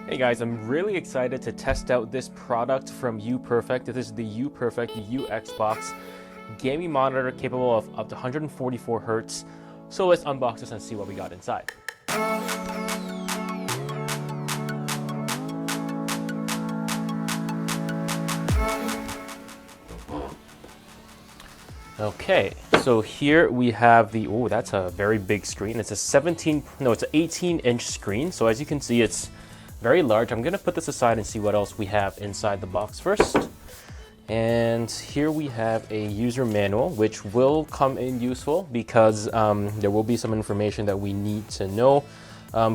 Hey guys, I'm really excited to test out this product from UPerfect. This is the UPerfect UXBox gaming monitor capable of up to 144 Hz. So let's unbox this and see what we got inside. Okay, so here we have the, oh, that's a very big screen. It's it's an 18-inch screen. So as you can see, it's very large. I'm gonna put this aside and see what else we have inside the box first. And here we have a user manual, which will come in useful because there will be some information that we need to know.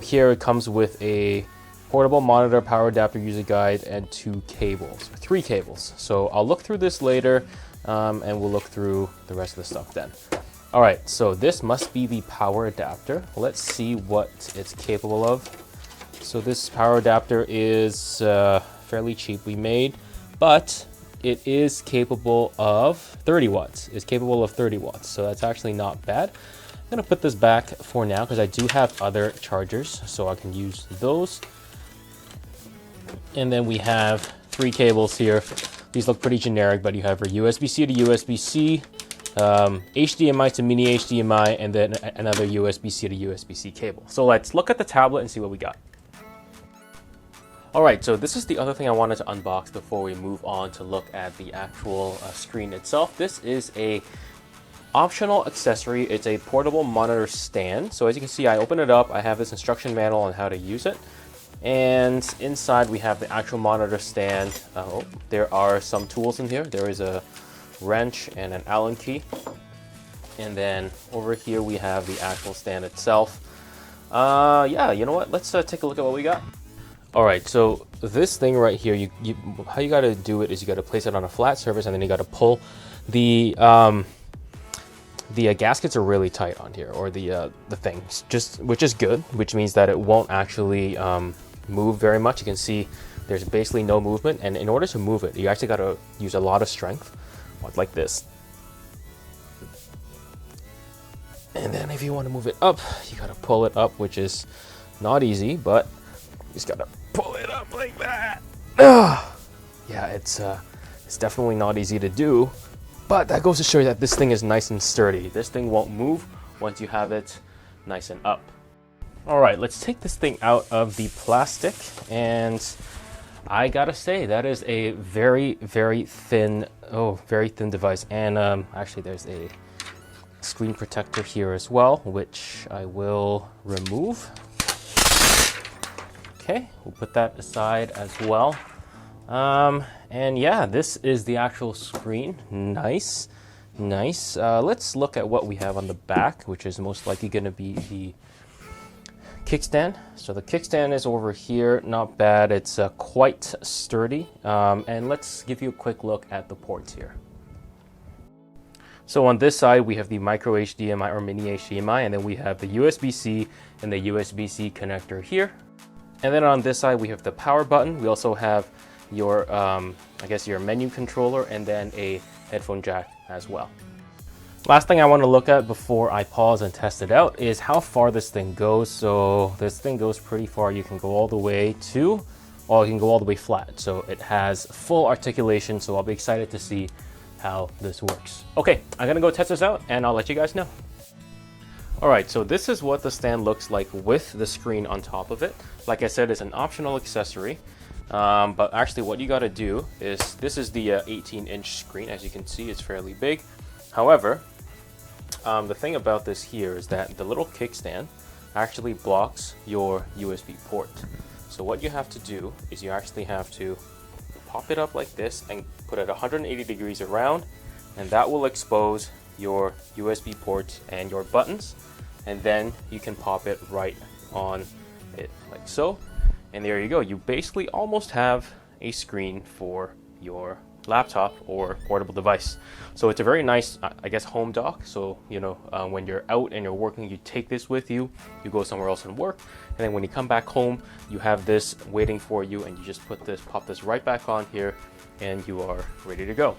Here it comes with a portable monitor, power adapter, user guide, and three cables. So I'll look through this later and we'll look through the rest of the stuff then. All right, so this must be the power adapter. Let's see what it's capable of. So this power adapter is fairly cheaply made, but it is capable of 30 watts. It's capable of 30 watts, so that's actually not bad. I'm gonna put this back for now because I do have other chargers, so I can use those. And then we have three cables here. These look pretty generic, but you have your USB-C to USB-C, HDMI to mini HDMI, and then another USB-C to USB-C cable. So let's look at the tablet and see what we got. All right, so this is the other thing I wanted to unbox before we move on to look at the actual screen itself. This is a optional accessory. It's a portable monitor stand. So as you can see, I open it up. I have this instruction manual on how to use it. And inside we have the actual monitor stand. There are some tools in here. There is a wrench and an Allen key. And then over here we have the actual stand itself. Yeah, you know what? Let's take a look at what we got. All right, so this thing right here, how you got to do it is you got to place it on a flat surface, and then you got to pull the gaskets are really tight on here, or the things, which is good, which means that it won't actually move very much. You can see there's basically no movement, and in order to move it, you actually got to use a lot of strength, like this. And then if you want to move it up, you got to pull it up, which is not easy, but you just gotta pull it up like that. Yeah, it's definitely not easy to do, but that goes to show you that this thing is nice and sturdy. This thing won't move once you have it nice and up. All right, let's take this thing out of the plastic, and I gotta say that is a very, very thin device. And actually, there's a screen protector here as well, which I will remove. Okay, we'll put that aside as well. And yeah, this is the actual screen. Nice. Let's look at what we have on the back, which is most likely going to be the kickstand. So the kickstand is over here. Not bad. It's quite sturdy. And let's give you a quick look at the ports here. So on this side, we have the micro HDMI or mini HDMI, and then we have the USB-C and the USB-C connector here. And then on this side, we have the power button. We also have your, I guess your menu controller, and then a headphone jack as well. Last thing I want to look at before I pause and test it out is how far this thing goes. So this thing goes pretty far. You can go all the way to, or you can go all the way flat. So it has full articulation. So I'll be excited to see how this works. Okay, I'm gonna go test this out and I'll let you guys know. All right, so this is what the stand looks like with the screen on top of it. Like I said, it's an optional accessory, but actually what you gotta do is, this is the 18-inch screen. As you can see, it's fairly big. However, the thing about this here is that the little kickstand actually blocks your USB port. So what you have to do is you actually have to pop it up like this and put it 180 degrees around, and that will expose your USB port and your buttons, and then you can pop it right on it like so, and there you go. You basically almost have a screen for your laptop or portable device. So it's a very nice, I guess, home dock. So you know, when you're out and you're working, you take this with you, you go somewhere else and work, and then when you come back home, you have this waiting for you, and you just pop this right back on here, and you are ready to go.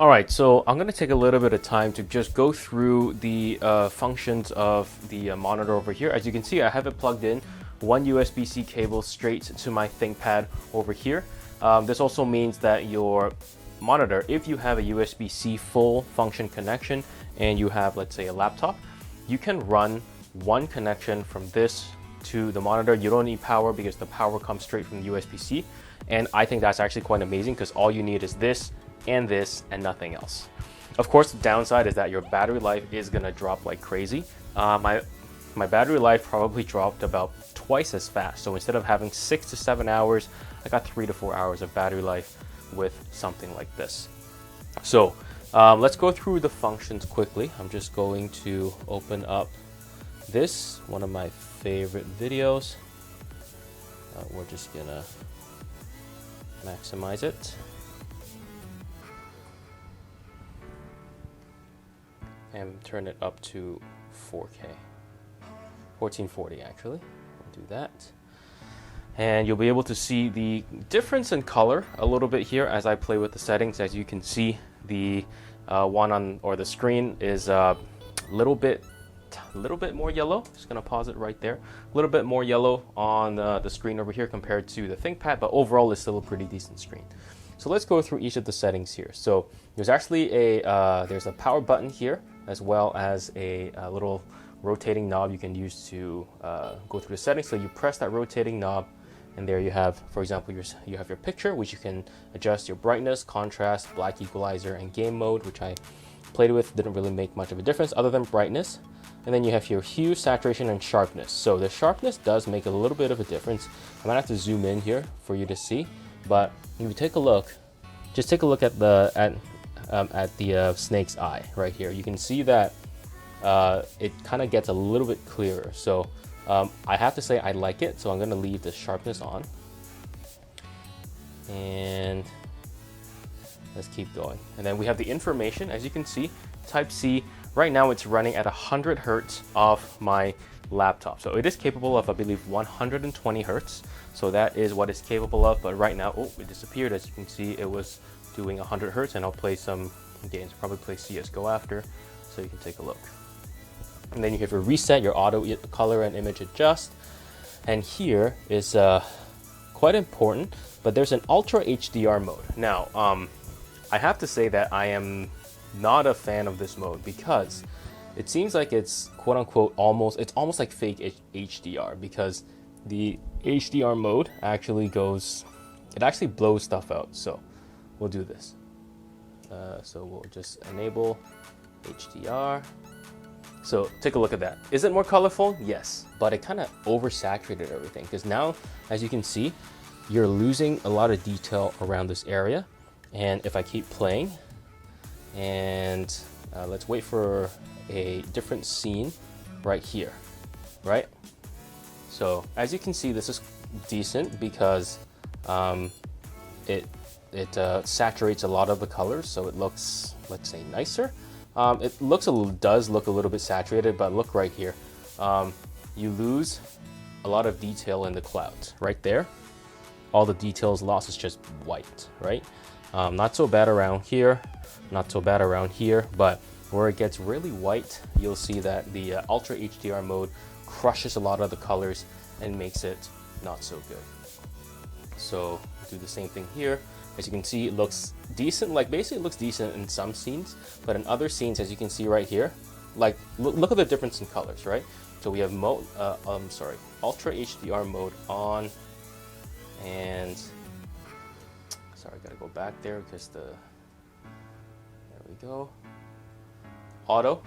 All right, so I'm gonna take a little bit of time to just go through the functions of the monitor over here. As you can see, I have it plugged in one USB-C cable straight to my ThinkPad over here. This also means that your monitor, if you have a USB-C full function connection and you have, let's say, a laptop, you can run one connection from this to the monitor. You don't need power because the power comes straight from the USB-C. And I think that's actually quite amazing because all you need is this and nothing else. Of course, the downside is that your battery life is gonna drop like crazy. My battery life probably dropped about twice as fast. So instead of having 6 to 7 hours, I got 3 to 4 hours of battery life with something like this. So let's go through the functions quickly. I'm just going to open up this, one of my favorite videos. We're just gonna maximize it. And turn it up to 4K. 1440 actually. We'll do that. And you'll be able to see the difference in color a little bit here as I play with the settings. As you can see, the one on, or the screen is a little bit more yellow. Just gonna pause it right there. A little bit more yellow on the screen over here compared to the ThinkPad, but overall it's still a pretty decent screen. So let's go through each of the settings here. So there's actually there's a power button here, as well as a little rotating knob you can use to go through the settings. So you press that rotating knob, and there you have, for example, you have your picture, which you can adjust your brightness, contrast, black equalizer, and game mode, which I played with. Didn't really make much of a difference other than brightness. And then you have your hue, saturation, and sharpness. So the sharpness does make a little bit of a difference. I might have to zoom in here for you to see, but if you take a look, just take a look at the snake's eye right here. You can see that it kind of gets a little bit clearer. So I have to say I like it, so I'm going to leave the sharpness on. And let's keep going. And then we have the information. As you can see, Type-C, right now it's running at 100 Hertz off my laptop. So it is capable of, I believe, 120 Hertz. So that is what it's capable of. But right now, oh, it disappeared. As you can see, it was doing 100 Hertz, and I'll play some games, probably play CSGO after, so you can take a look. And then you have your reset, your auto color and image adjust. And here is quite important, but there's an Ultra HDR mode. Now, I have to say that I am not a fan of this mode because it seems like it's quote unquote it's almost like fake HDR, because the HDR mode actually it actually blows stuff out. So we'll do this. So we'll just enable HDR. So take a look at that. Is it more colorful? Yes, but it kind of oversaturated everything, because now, as you can see, you're losing a lot of detail around this area. And if I keep playing, and let's wait for a different scene right here, right? So as you can see, this is decent because it saturates a lot of the colors, so it looks, let's say, nicer. It does look a little bit saturated, but look right here. You lose a lot of detail in the clouds right there. All the details lost is just white, right? Not so bad around here, not so bad around here, but where it gets really white, you'll see that the Ultra HDR mode crushes a lot of the colors and makes it not so good. So do the same thing here. As you can see, it looks decent, like basically it looks decent in some scenes, but in other scenes, as you can see right here, like look at the difference in colors, right? So we have Ultra HDR mode on, and sorry, I gotta go back there because there we go. Auto.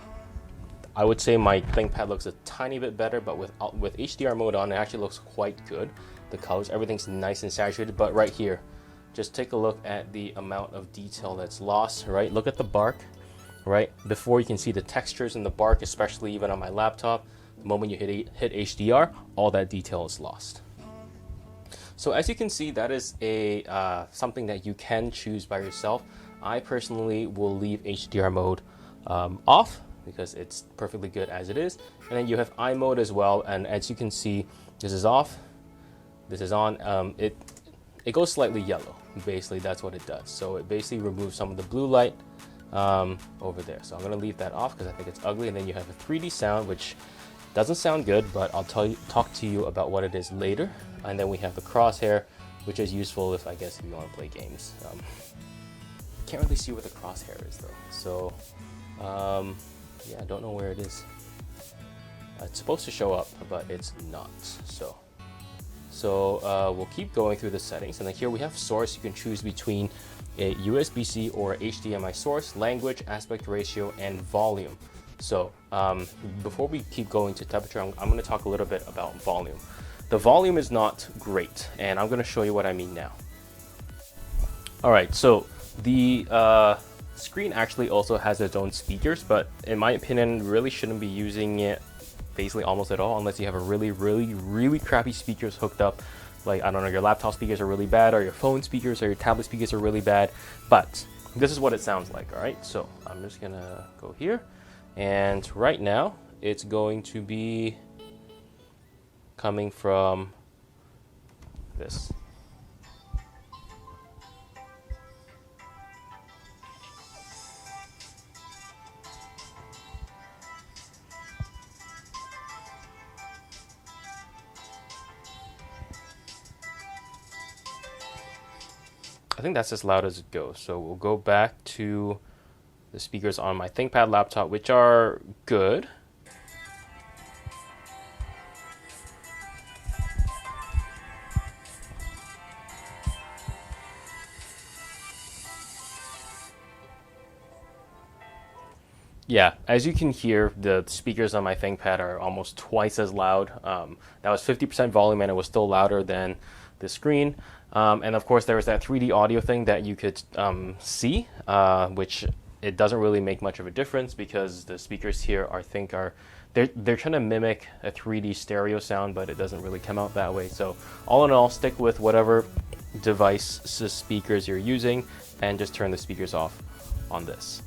I would say my ThinkPad looks a tiny bit better, but with HDR mode on, it actually looks quite good. The colors, everything's nice and saturated, but right here, just take a look at the amount of detail that's lost, right? Look at the bark, right? Before, you can see the textures in the bark, especially even on my laptop. The moment you hit HDR, all that detail is lost. So as you can see, that is something that you can choose by yourself. I personally will leave HDR mode off because it's perfectly good as it is. And then you have eye mode as well. And as you can see, this is off, this is on. It goes slightly yellow. Basically, that's what it does. So it basically removes some of the blue light over there. So I'm gonna leave that off because I think it's ugly. And then you have a 3D sound, which Doesn't sound good, but I'll talk to you about what it is later. And then we have the crosshair, which is useful if, I guess, if you want to play games. Can't really see where the crosshair is though. So yeah, I don't know where it is. It's supposed to show up, but it's not. So we'll keep going through the settings, and then here we have source. You can choose between a USB-C or HDMI source, language, aspect ratio, and volume. So before we keep going to temperature, I'm going to talk a little bit about volume. The volume is not great, and I'm going to show you what I mean now. All right, so the screen actually also has its own speakers, but in my opinion, really shouldn't be using it basically almost at all unless you have a really crappy speakers hooked up. Like, I don't know, your laptop speakers are really bad, or your phone speakers or your tablet speakers are really bad. But this is what it sounds like. All right, so I'm just gonna go here, and right now it's going to be coming from this. I think that's as loud as it goes. So we'll go back to the speakers on my ThinkPad laptop, which are good. Yeah, as you can hear, the speakers on my ThinkPad are almost twice as loud. That was 50% volume, and it was still louder than the screen. And of course, there was that 3D audio thing that you could see, which it doesn't really make much of a difference because the speakers here they're trying to mimic a 3D stereo sound, but it doesn't really come out that way. So all in all, stick with whatever device speakers you're using and just turn the speakers off on this.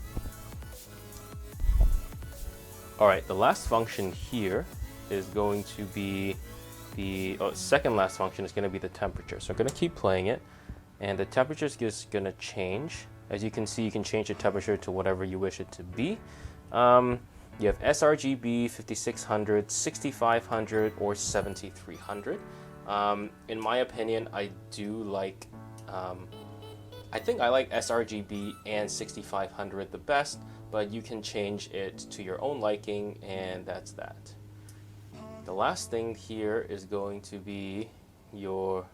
All right, the last function here is going to be the second last function is going to be the temperature. So I'm going to keep playing it, and the temperature is just going to change. As you can see, you can change the temperature to whatever you wish it to be. You have sRGB, 5600, 6500, or 7300. In my opinion, I do like, I think I like sRGB and 6500 the best, but you can change it to your own liking, and that's that. The last thing here is going to be your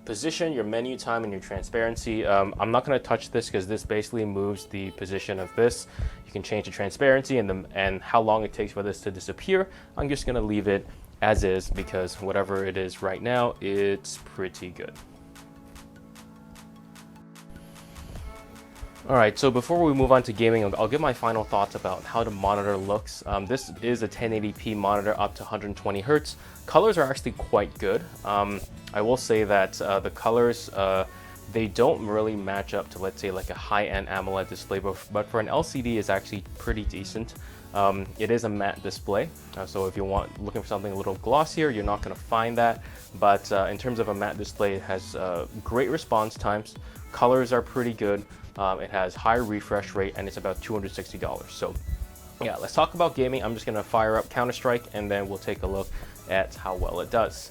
position, your menu time, and your transparency. I'm not going to touch this because this basically moves the position of this. You can change the transparency and how long it takes for this to disappear. I'm just going to leave it as is because whatever it is right now, it's pretty good. Alright, so before we move on to gaming, I'll give my final thoughts about how the monitor looks. This is a 1080p monitor up to 120 Hz. Colors are actually quite good. I will say that the colors, they don't really match up to, let's say, like a high-end AMOLED display, but for an LCD, it's actually pretty decent. It is a matte display, so if you're looking for something a little glossier, you're not going to find that. But in terms of a matte display, it has great response times. Colors are pretty good. It has high refresh rate, and it's about $260. So yeah, let's talk about gaming. I'm just going to fire up Counter-Strike, and then we'll take a look at how well it does.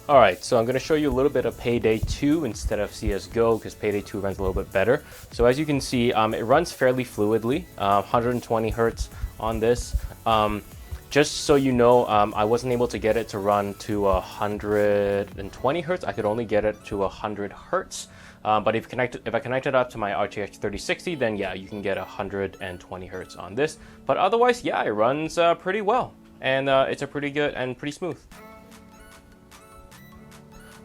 Alright, so I'm going to show you a little bit of Payday 2 instead of CSGO because Payday 2 runs a little bit better. So as you can see, it runs fairly fluidly, 120 Hz on this. Just so you know, I wasn't able to get it to run to 120 Hz. I could only get it to 100 Hz. But if I connect it up to my RTX 3060, then yeah, you can get 120 Hz on this. But otherwise, yeah, it runs pretty well, and it's a pretty good and pretty smooth.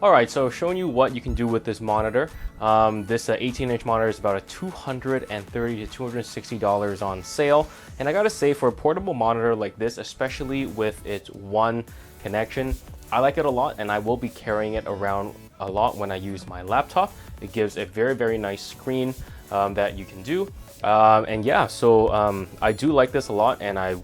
Alright, so showing you what you can do with this monitor. This 18-inch monitor is about $230 to $260 on sale. And I gotta say, for a portable monitor like this, especially with its one connection, I like it a lot, and I will be carrying it around a lot when I use my laptop. It gives a very nice screen that you can do. And yeah, so I do like this a lot, and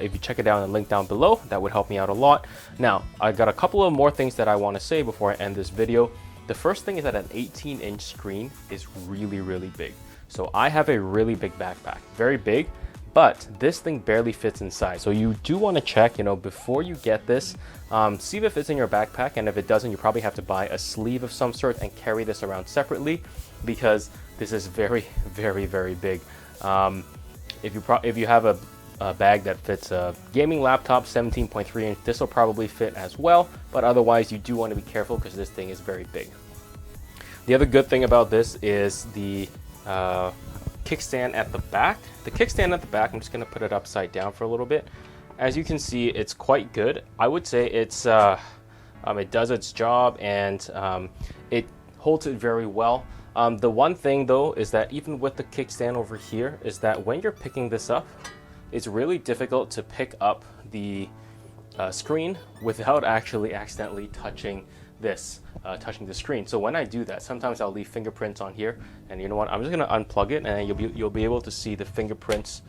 if you check it out in the link down below, that would help me out a lot. Now, I got a couple of more things that I want to say before I end this video. The first thing is that an 18-inch screen is really big. So I have a really big backpack, very big, but this thing barely fits inside. So you do want to check, you know, before you get this, see if it fits in your backpack, and if it doesn't, you probably have to buy a sleeve of some sort and carry this around separately, because this is very, very, very big. If you have a bag that fits a gaming laptop, 17.3 inch, this will probably fit as well, but otherwise you do want to be careful because this thing is very big. The other good thing about this is the kickstand at the back. The kickstand at the back, I'm just going to put it upside down for a little bit. As you can see, it's quite good. I would say it's it does its job, and it holds it very well. The one thing though is that even with the kickstand over here, is that when you're picking this up, it's really difficult to pick up the screen without actually accidentally touching this, touching the screen. So when I do that, sometimes I'll leave fingerprints on here, and you know what, I'm just gonna unplug it, and you'll be able to see the fingerprints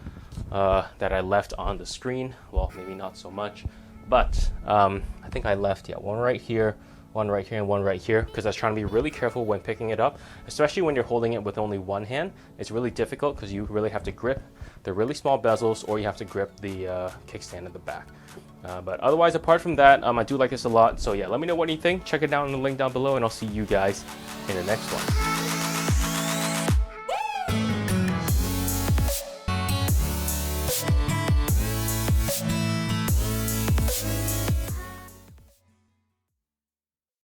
that I left on the screen. Well, maybe not so much, but I think I left, yeah, one right here, and one right here, because I was trying to be really careful when picking it up, especially when you're holding it with only one hand. It's really difficult because you really have to grip the really small bezels, or you have to grip the kickstand at the back. But otherwise, apart from that, I do like this a lot. So yeah, let me know what you think. Check it out in the link down below, and I'll see you guys in the next one.